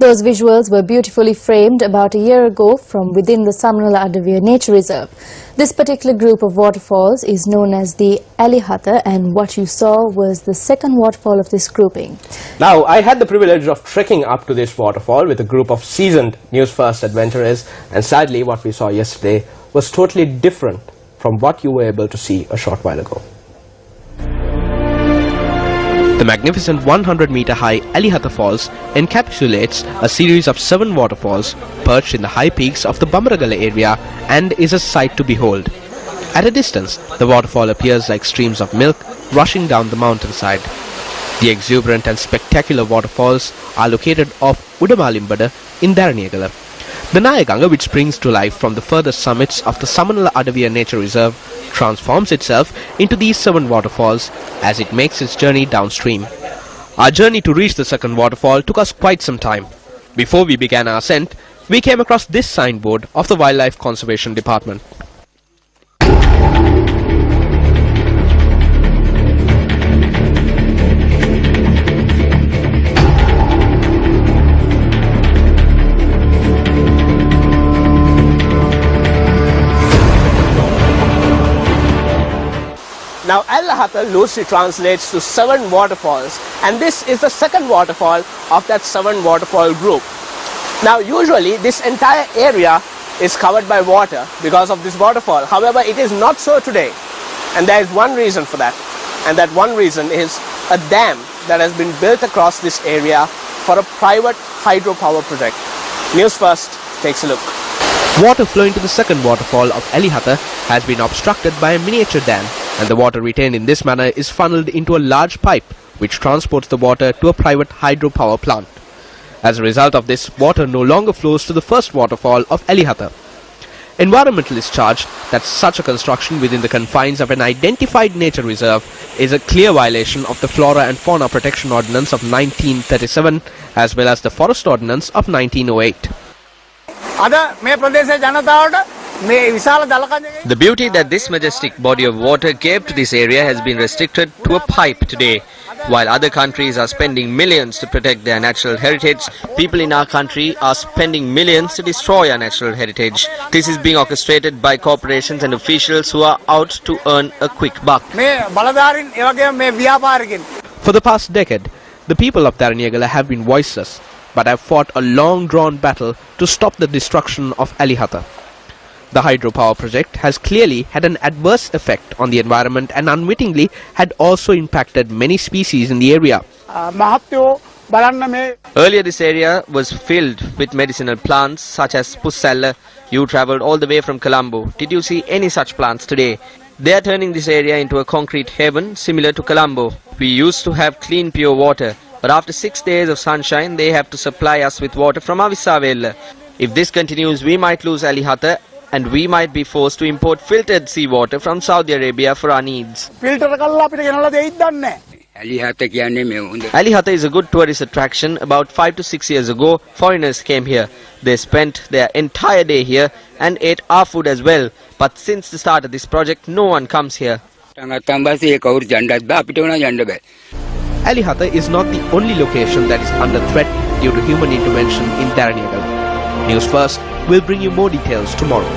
Those visuals were beautifully framed about a year ago from within the Samanala Adavia Nature Reserve. This particular group of waterfalls is known as the Eli Hatha, and what you saw was the second waterfall of this grouping. Now, I had the privilege of trekking up to this waterfall with a group of seasoned News First adventurers, and sadly what we saw yesterday was totally different from what you were able to see a short while ago. The magnificent 100-meter-high Eli Hatha Falls encapsulates a series of 7 waterfalls perched in the high peaks of the Bamaragala area and is a sight to behold. At a distance, the waterfall appears like streams of milk rushing down the mountainside. The exuberant and spectacular waterfalls are located off Udamalimbada in Dharaniyagala. The Nayaganga, which springs to life from the furthest summits of the Samanala Adavia Nature Reserve, transforms itself into these 7 waterfalls as it makes its journey downstream. Our journey to reach the second waterfall took us quite some time. Before we began our ascent, we came across this signboard of the Wildlife Conservation Department. Now, Eli Hatha loosely translates to 7 waterfalls, and this is the second waterfall of that 7 waterfall group. Now, usually this entire area is covered by water because of this waterfall. However, it is not so today, and there is one reason for that, and that one reason is a dam that has been built across this area for a private hydropower project. News First takes a look. Water flowing to the second waterfall of Eli Hatha has been obstructed by a miniature dam, and the water retained in this manner is funneled into a large pipe which transports the water to a private hydropower plant. As a result of this, water no longer flows to the first waterfall of Eli Hatha. Environmentalists charge that such a construction within the confines of an identified nature reserve is a clear violation of the Flora and Fauna Protection Ordinance of 1937 as well as the Forest Ordinance of 1908. The beauty that this majestic body of water gave to this area has been restricted to a pipe today. While other countries are spending millions to protect their natural heritage, people in our country are spending millions to destroy our natural heritage. This is being orchestrated by corporations and officials who are out to earn a quick buck. For the past decade, the people of Dharaniyagala have been voiceless, but have fought a long-drawn battle to stop the destruction of Eli Hatha. The hydropower project has clearly had an adverse effect on the environment and unwittingly had also impacted many species in the area. Earlier this area was filled with medicinal plants such as Pussalla. You travelled all the way from Colombo. Did you see any such plants today? They are turning this area into a concrete heaven similar to Colombo. We used to have clean pure water, but after 6 days of sunshine they have to supply us with water from Avisavella. If this continues, we might lose Eli Hatha and we might be forced to import filtered seawater from Saudi Arabia for our needs. Eli Hatha is a good tourist attraction. About 5 to 6 years ago, foreigners came here. They spent their entire day here and ate our food as well. But since the start of this project, no one comes here. Eli Hatha is not the only location that is under threat due to human intervention in Dharaniyagala. News First will bring you more details tomorrow.